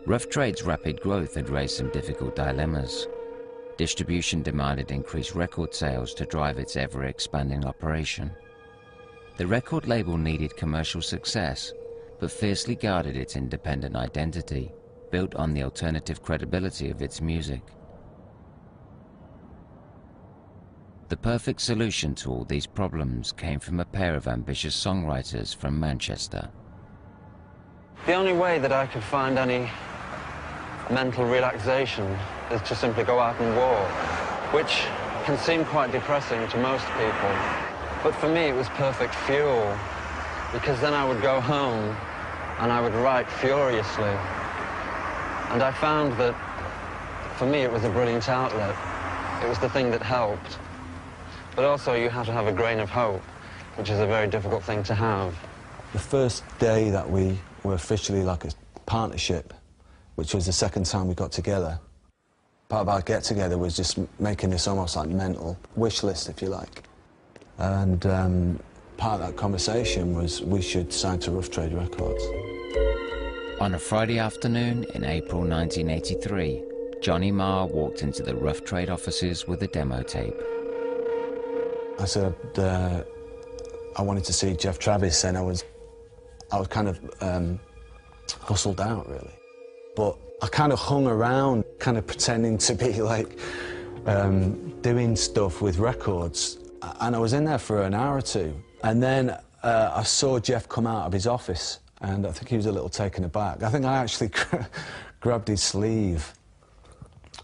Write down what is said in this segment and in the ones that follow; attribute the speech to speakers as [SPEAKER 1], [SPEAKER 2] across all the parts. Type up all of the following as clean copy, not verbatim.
[SPEAKER 1] Rough Trade's rapid growth had raised some difficult dilemmas. Distribution demanded increased record sales to drive its ever-expanding operation. The record label needed commercial success, but fiercely guarded its independent identity, built on the alternative credibility of its music. The perfect solution to all these problems came from a pair of ambitious songwriters from Manchester.
[SPEAKER 2] The only way that I could find any mental relaxation is to simply go out and walk, which can seem quite depressing to most people. But for me, it was perfect fuel, because then I would go home and I would write furiously. And I found that, for me, it was a brilliant outlet. It was the thing that helped. But also, you have to have a grain of hope, which is a very difficult thing to have.
[SPEAKER 3] The first day that we were officially like a partnership, which was the second time we got together, part of our get-together was just making this almost like mental wish list, if you like. And part of that conversation was we should sign to Rough Trade Records.
[SPEAKER 1] On a Friday afternoon in April 1983, Johnny Marr walked into the Rough Trade offices with a demo tape.
[SPEAKER 3] I said I wanted to see Jeff Travis, and I was kind of hustled out, really. But I kind of hung around, kind of pretending to be like doing stuff with records. And I was in there for an hour or two. And then I saw Jeff come out of his office, and I think he was a little taken aback. I think I actually grabbed his sleeve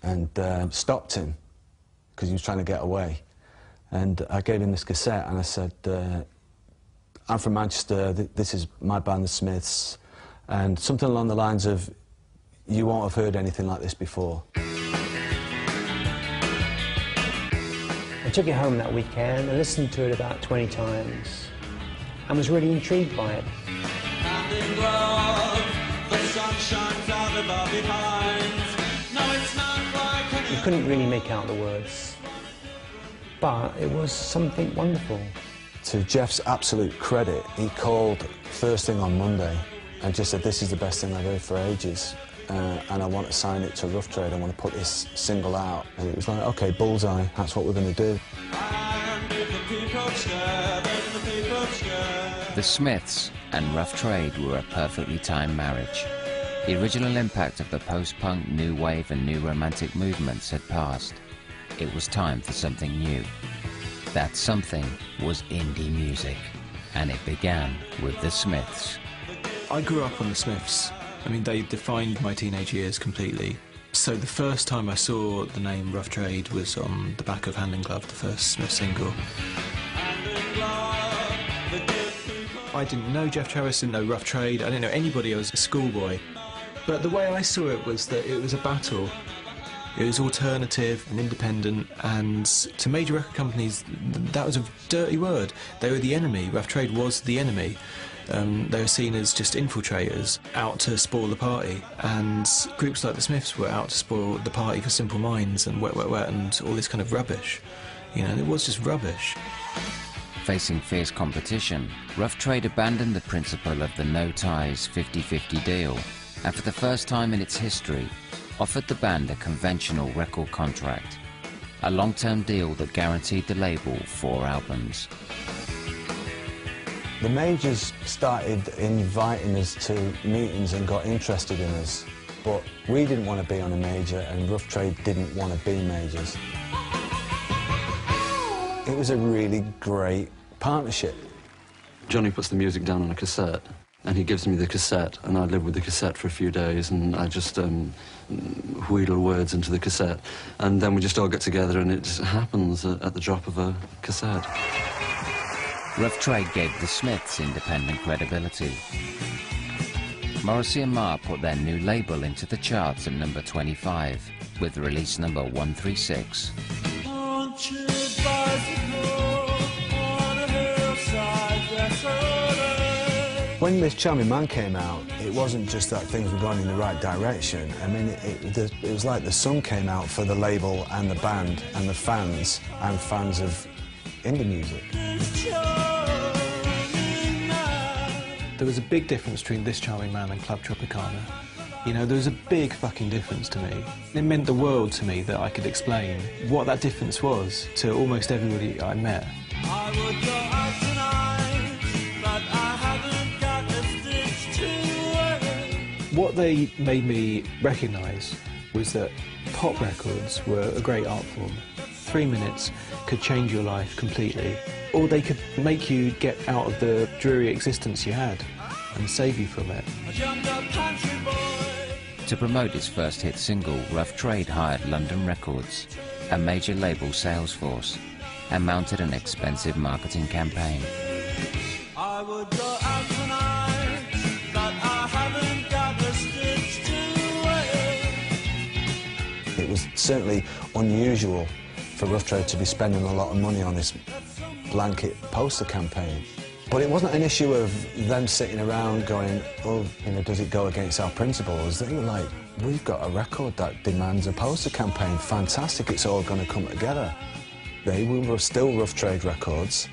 [SPEAKER 3] and stopped him, because he was trying to get away. And I gave him this cassette, and I said, I'm from Manchester, this is my band, The Smiths, and something along the lines of, you won't have heard anything like this before.
[SPEAKER 4] I took it home that weekend and listened to it about 20 times and was really intrigued by it.
[SPEAKER 5] Hand in glove, the sun shines out above behind. No, it's not like
[SPEAKER 4] You couldn't really make out the words, but it was something wonderful.
[SPEAKER 3] To Jeff's absolute credit, he called first thing on Monday and just said, this is the best thing I've heard for ages. And I want to sign it to Rough Trade, I want to put this single out. And it was like, OK, bullseye, that's what we're going to do.
[SPEAKER 1] The Smiths and Rough Trade were a perfectly timed marriage. The original impact of the post-punk, new wave and new romantic movements had passed. It was time for something new. That something was indie music, and it began with the Smiths.
[SPEAKER 6] I grew up on the Smiths. I mean, they defined my teenage years completely. So the first time I saw the name Rough Trade was on the back of Hand in Glove, the first Smith single. I didn't know Jeff Travis, didn't know Rough Trade, I didn't know anybody, I was a schoolboy. But the way I saw it was that it was a battle. It was alternative and independent, and to major record companies, that was a dirty word. They were the enemy. Rough Trade was the enemy. They were seen as just infiltrators, out to spoil the party, and groups like the Smiths were out to spoil the party for Simple Minds and Wet Wet Wet and all this kind of rubbish. You know, it was just rubbish.
[SPEAKER 1] Facing fierce competition, Rough Trade abandoned the principle of the no-ties 50-50 deal, and for the first time in its history, offered the band a conventional record contract, a long-term deal that guaranteed the label 4 albums.
[SPEAKER 3] The majors started inviting us to meetings and got interested in us, but we didn't want to be on a major and Rough Trade didn't want to be majors. It was a really great partnership.
[SPEAKER 7] Johnny puts the music down on a cassette and he gives me the cassette, and I live with the cassette for a few days, and I just wheedle words into the cassette, and then we just all get together and it just happens at the drop of a cassette.
[SPEAKER 1] Rough Trade gave the Smiths independent credibility. Morrissey and Marr put their new label into the charts at number 25, with release number 136.
[SPEAKER 3] When This Charming Man came out, it wasn't just that things were going in the right direction. I mean, it was like the sun came out for the label and the band and the fans and fans of indie music.
[SPEAKER 6] There was a big difference between This Charming Man and Club Tropicana. You know, there was a big fucking difference to me. It meant the world to me that I could explain what that difference was to almost everybody I met.
[SPEAKER 5] I would go out tonight, but I haven't got a stitch to wear.
[SPEAKER 6] What they made me recognise was that pop records were a great art form. 3 minutes could change your life completely, or they could make you get out of the dreary existence you had and save you from it.
[SPEAKER 5] A younger country boy.
[SPEAKER 1] To promote his first hit single, Rough Trade hired London Records, a major label sales force, and mounted an expensive marketing campaign.
[SPEAKER 5] I would go out tonight, but I haven't got a stitch to wear.
[SPEAKER 3] It was certainly unusual for Rough Trade to be spending a lot of money on this blanket poster campaign. But it wasn't an issue of them sitting around going, oh, you know, does it go against our principles? They were like, we've got a record that demands a poster campaign. Fantastic, it's all going to come together. They were still Rough Trade Records,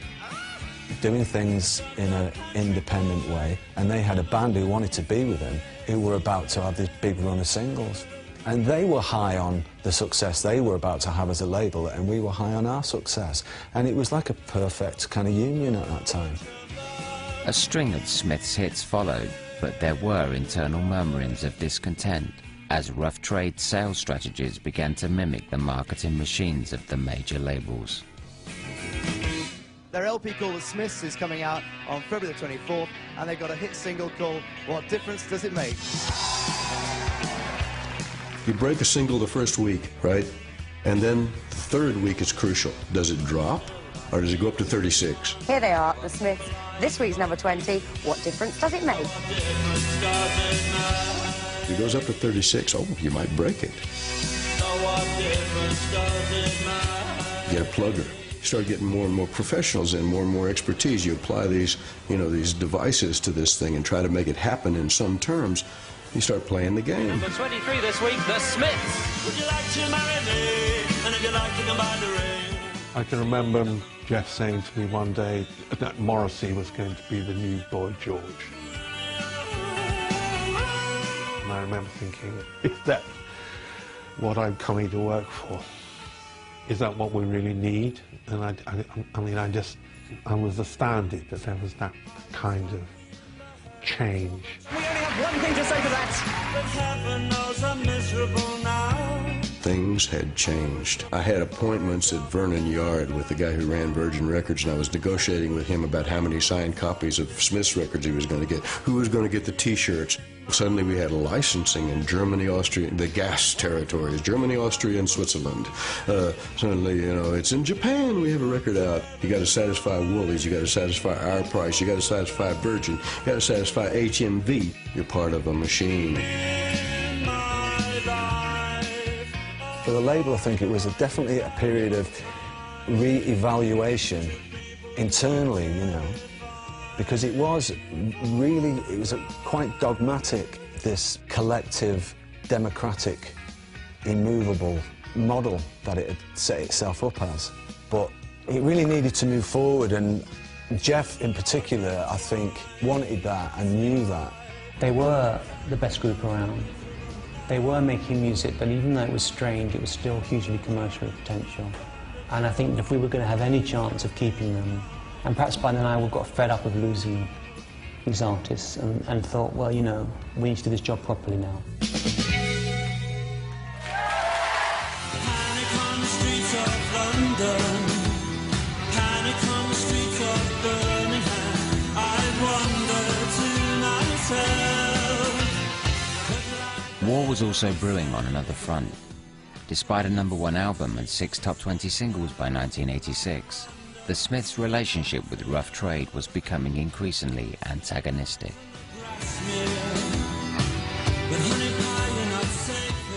[SPEAKER 3] doing things in an independent way, and they had a band who wanted to be with them, who were about to have this big run of singles. And they were high on the success they were about to have as a label, and we were high on our success. And it was like a perfect kind of union at that time.
[SPEAKER 1] A string of Smith's hits followed, but there were internal murmurings of discontent as Rough Trade sales strategies began to mimic the marketing machines of the major labels.
[SPEAKER 8] Their LP called The Smiths is coming out on February the 24th, and they've got a hit single called What Difference Does It Make?
[SPEAKER 9] You break a single the first week, right? And then the third week is crucial. Does it drop, or does it go up to 36?
[SPEAKER 10] Here they are, The Smiths. This week's number 20, What Difference Does It Make?
[SPEAKER 9] If it goes up to 36, oh, you might break it. Get a plugger. You start getting more and more professionals in, more and more expertise. You apply these, you know, these devices to this thing and try to make it happen in some terms. You start playing the game.
[SPEAKER 5] Number 23 this week, The Smiths. Would you like to marry me? And if you like to come by the ring.
[SPEAKER 11] I can remember Jeff saying to me one day that Morrissey was going to be the new Boy George. And I remember thinking, is that what I'm coming to work for? Is that what we really need? And I mean, I was astounded that there was that kind of change.
[SPEAKER 8] We only have one thing to say to that.
[SPEAKER 5] But heaven knows I'm miserable now.
[SPEAKER 9] Things had changed. I had appointments at Vernon Yard with the guy who ran Virgin Records, and I was negotiating with him about how many signed copies of Smith's records he was going to get, who was going to get the T-shirts. Suddenly we had licensing in Germany, Austria, the gas territories, Germany, Austria, and Switzerland. Suddenly, you know, it's in Japan we have a record out. You got to satisfy Woolies, you got to satisfy Our Price, you got to satisfy Virgin, you got to satisfy HMV. You're part of a machine.
[SPEAKER 3] For the label, I think it was definitely a period of re-evaluation internally, you know, because it was quite dogmatic, this collective, democratic, immovable model that it had set itself up as. But it really needed to move forward, and Jeff in particular, I think, wanted that and knew that.
[SPEAKER 4] They were the best group around. They were making music, but even though it was strange, it was still hugely commercial potential. And I think that if we were going to have any chance of keeping them, and perhaps by then I would got fed up of losing these artists and thought, well, you know, we need to do this job properly now.
[SPEAKER 5] Panic on the streets of London. Panic on the streets of Birmingham. I wonder to myself.
[SPEAKER 1] War was also brewing on another front. Despite a #1 album and 6 top 20 singles by 1986, the Smiths' relationship with Rough Trade was becoming increasingly antagonistic.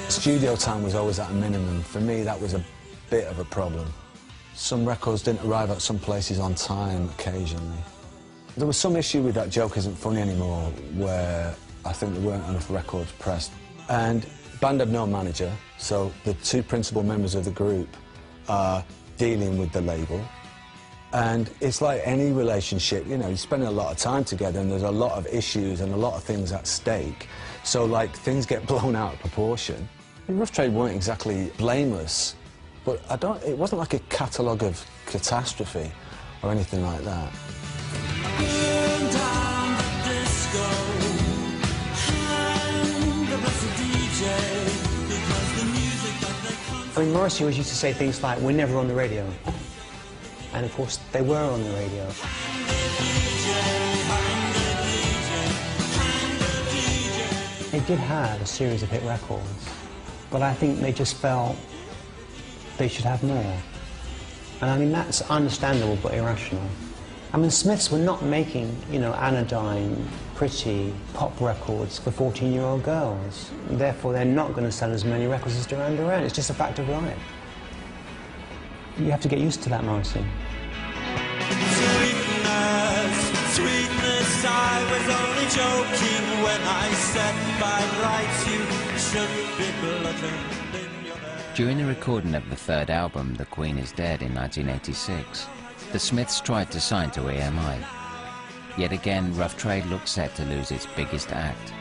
[SPEAKER 3] Studio time was always at a minimum. For me, that was a bit of a problem. Some records didn't arrive at some places on time occasionally. There was some issue with that Joke Isn't Funny Anymore, where I think there weren't enough records pressed. And band had no manager, so the two principal members of the group are dealing with the label. And it's like any relationship, you know, you spend a lot of time together and there's a lot of issues and a lot of things at stake. So, like, things get blown out of proportion. And Rough Trade weren't exactly blameless, but it wasn't like a catalogue of catastrophe or anything like that.
[SPEAKER 4] I mean, Morrissey always used to say things like, we're never on the radio. And of course, they were on the radio. They did have a series of hit records, but I think they just felt they should have more. And I mean, that's understandable but irrational. I mean, the Smiths were not making, you know, anodyne, pretty pop records for 14-year-old girls. Therefore, they're not going to sell as many records as Duran Duran. It's just a fact of life. You have to get used to that, Morrissey.
[SPEAKER 5] Sweetness, sweetness, I was only joking when I said by rights you should be bludgeoned in your head.
[SPEAKER 1] During the recording of the third album, The Queen is Dead, in 1986, the Smiths tried to sign to EMI. Yet again, Rough Trade looked set to lose its biggest act.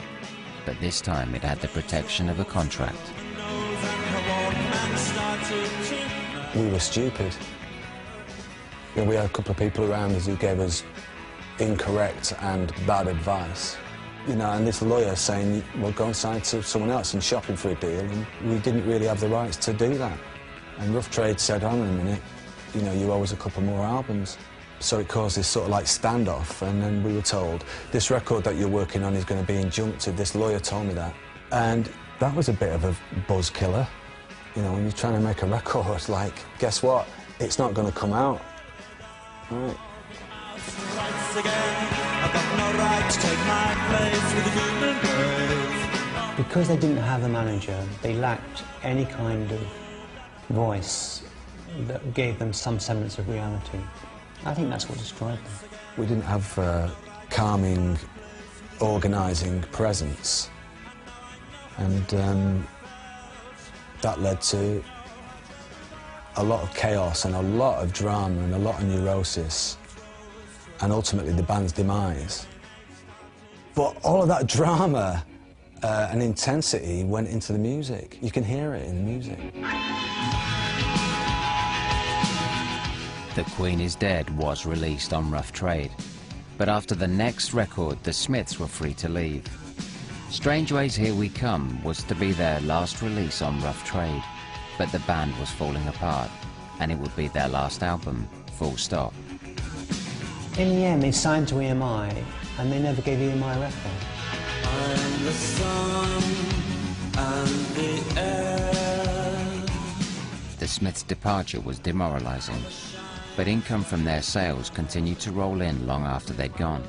[SPEAKER 1] But this time it had the protection of a contract.
[SPEAKER 3] We were stupid. You know, we had a couple of people around us who gave us incorrect and bad advice. You know, and this lawyer saying, well, go and sign to someone else and shopping for a deal, and we didn't really have the rights to do that. And Rough Trade said, hang on a minute, you know, you owe us a couple more albums. So it caused this sort of like standoff, and then we were told, this record that you're working on is going to be injuncted. This lawyer told me that. And that was a bit of a buzz killer. You know, when you're trying to make a record, like, guess what? It's not going to come out. Right.
[SPEAKER 4] Because they didn't have a manager, they lacked any kind of voice that gave them some semblance of reality. I think that's what destroyed them.
[SPEAKER 3] We didn't have calming, organising presence. And that led to a lot of chaos and a lot of drama and a lot of neurosis, and ultimately the band's demise. But all of that drama and intensity went into the music. You can hear it in the music.
[SPEAKER 1] The Queen is Dead was released on Rough Trade, but after the next record, the Smiths were free to leave. Strange Ways Here We Come was to be their last release on Rough Trade, but the band was falling apart, and it would be their last album, full stop.
[SPEAKER 4] In the end, they signed to EMI, and they never gave EMI a record.
[SPEAKER 5] I'm the sun and the air.
[SPEAKER 1] The Smiths' departure was demoralizing, but income from their sales continued to roll in long after they'd gone.